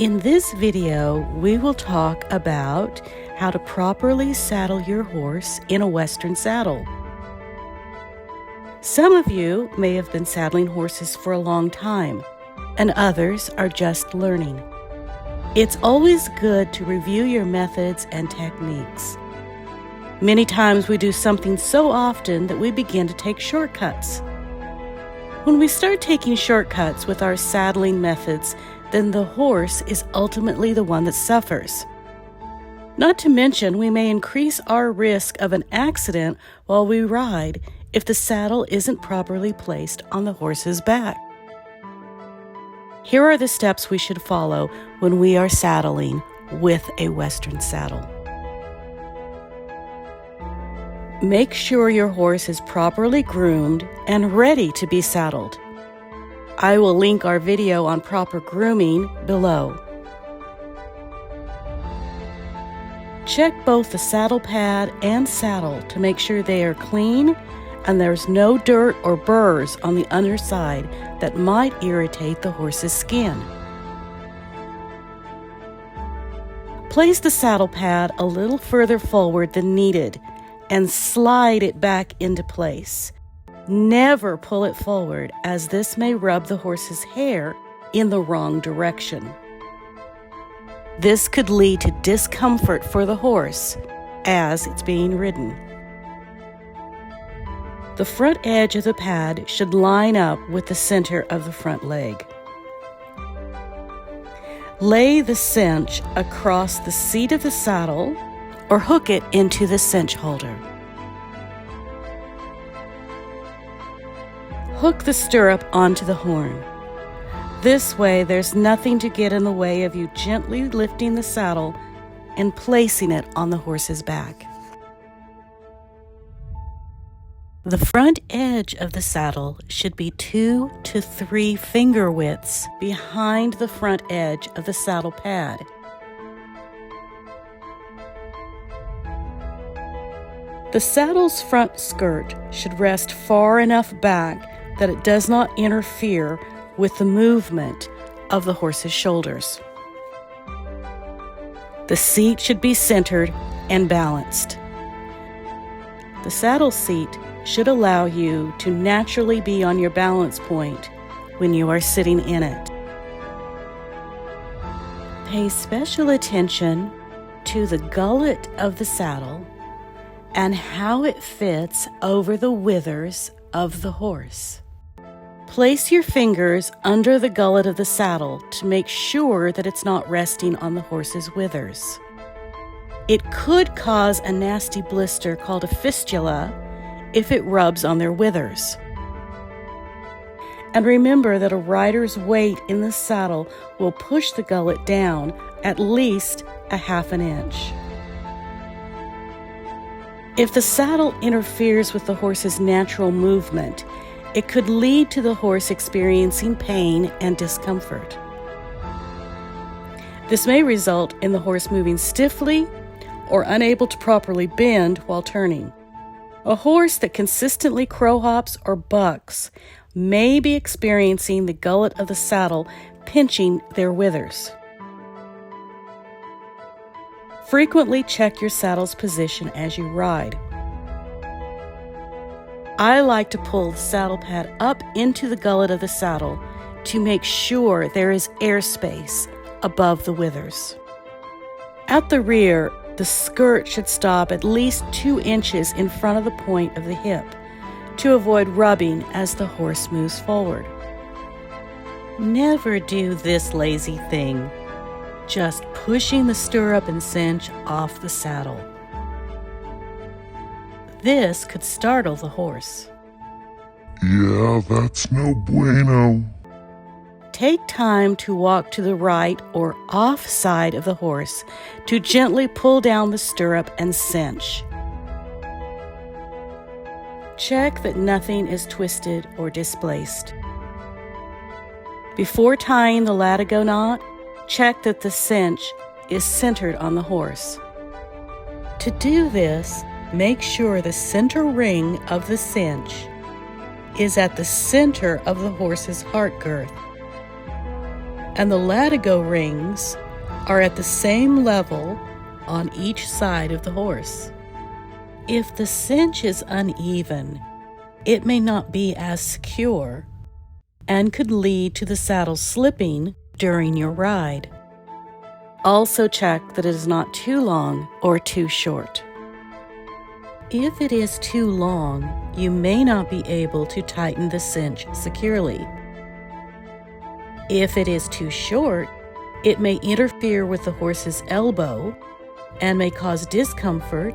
In this video, we will talk about how to properly saddle your horse in a Western saddle. Some of you may have been saddling horses for a long time, and others are just learning. It's always good to review your methods and techniques. Many times we do something so often that we begin to take shortcuts. When we start taking shortcuts with our saddling methods, then the horse is ultimately the one that suffers. Not to mention, we may increase our risk of an accident while we ride if the saddle isn't properly placed on the horse's back. Here are the steps we should follow when we are saddling with a Western saddle. Make sure your horse is properly groomed and ready to be saddled. I will link our video on proper grooming below. Check both the saddle pad and saddle to make sure they are clean and there's no dirt or burrs on the underside that might irritate the horse's skin. Place the saddle pad a little further forward than needed and slide it back into place. Never pull it forward, as this may rub the horse's hair in the wrong direction. This could lead to discomfort for the horse as it's being ridden. The front edge of the pad should line up with the center of the front leg. Lay the cinch across the seat of the saddle or hook it into the cinch holder. Hook the stirrup onto the horn. This way, there's nothing to get in the way of you gently lifting the saddle and placing it on the horse's back. The front edge of the saddle should be 2 to 3 finger widths behind the front edge of the saddle pad. The saddle's front skirt should rest far enough back that it does not interfere with the movement of the horse's shoulders. The seat should be centered and balanced. The saddle seat should allow you to naturally be on your balance point when you are sitting in it. Pay special attention to the gullet of the saddle and how it fits over the withers of the horse. Place your fingers under the gullet of the saddle to make sure that it's not resting on the horse's withers. It could cause a nasty blister called a fistula if it rubs on their withers. And remember that a rider's weight in the saddle will push the gullet down at least a ½ inch. If the saddle interferes with the horse's natural movement, it could lead to the horse experiencing pain and discomfort. This may result in the horse moving stiffly or unable to properly bend while turning. A horse that consistently crow hops or bucks may be experiencing the gullet of the saddle pinching their withers. Frequently check your saddle's position as you ride. I like to pull the saddle pad up into the gullet of the saddle to make sure there is airspace above the withers. At the rear, the skirt should stop at least 2 inches in front of the point of the hip to avoid rubbing as the horse moves forward. Never do this lazy thing, just pushing the stirrup and cinch off the saddle. This could startle the horse. Yeah, that's no bueno. Take time to walk to the right or off side of the horse to gently pull down the stirrup and cinch. Check that nothing is twisted or displaced. Before tying the latigo knot, check that the cinch is centered on the horse. To do this, make sure the center ring of the cinch is at the center of the horse's heart girth. and the latigo rings are at the same level on each side of the horse. If the cinch is uneven, it may not be as secure and could lead to the saddle slipping during your ride. Also check that it is not too long or too short. If it is too long, you may not be able to tighten the cinch securely. If it is too short, it may interfere with the horse's elbow and may cause discomfort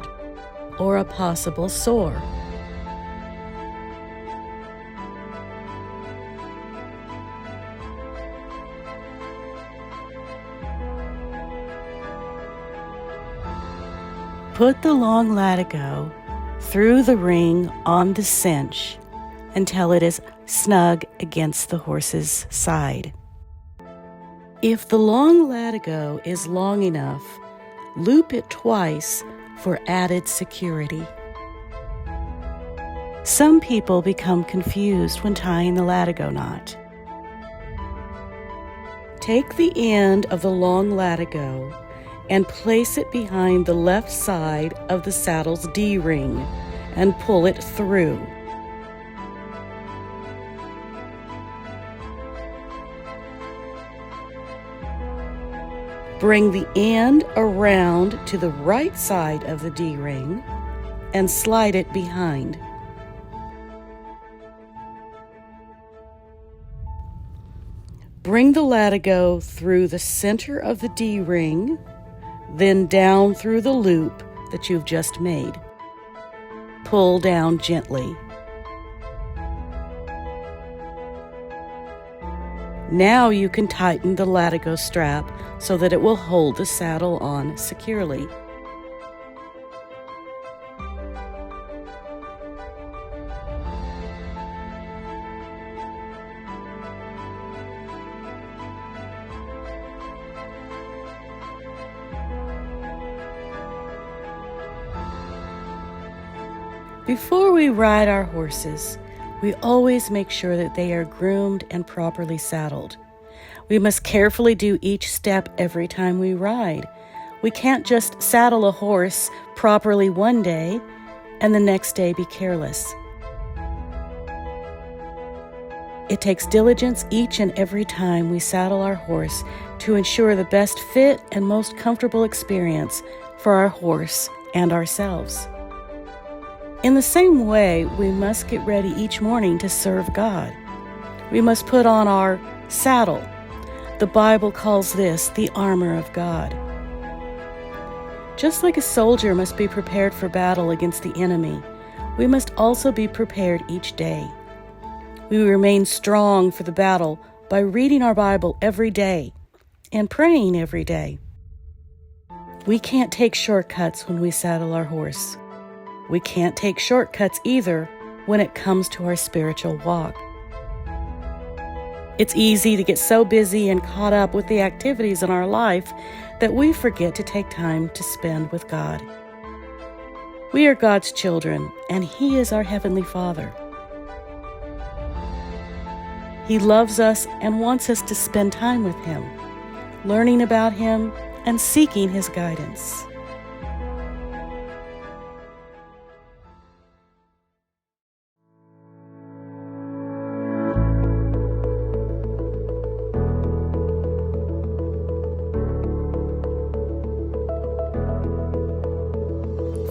or a possible sore. Put the long latigo through the ring on the cinch until it is snug against the horse's side. If the long latigo is long enough, loop it twice for added security. Some people become confused when tying the latigo knot. Take the end of the long latigo and place it behind the left side of the saddle's D-ring and pull it through. Bring the end around to the right side of the D-ring and slide it behind. Bring the latigo through the center of the D-ring, then down through the loop that you've just made. Pull down gently. Now you can tighten the latigo strap so that it will hold the saddle on securely. Before we ride our horses, we always make sure that they are groomed and properly saddled. We must carefully do each step every time we ride. We can't just saddle a horse properly one day and the next day be careless. It takes diligence each and every time we saddle our horse to ensure the best fit and most comfortable experience for our horse and ourselves. In the same way, we must get ready each morning to serve God. We must put on our saddle. The Bible calls this the armor of God. Just like a soldier must be prepared for battle against the enemy, we must also be prepared each day. We remain strong for the battle by reading our Bible every day and praying every day. We can't take shortcuts when we saddle our horse. We can't take shortcuts either when it comes to our spiritual walk. It's easy to get so busy and caught up with the activities in our life that we forget to take time to spend with God. We are God's children, and He is our Heavenly Father. He loves us and wants us to spend time with Him, learning about Him and seeking His guidance.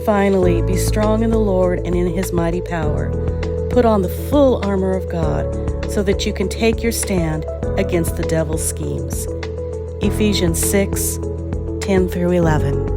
Finally, be strong in the Lord and in His mighty power. Put on the full armor of God so that you can take your stand against the devil's schemes. Ephesians 6:10-11.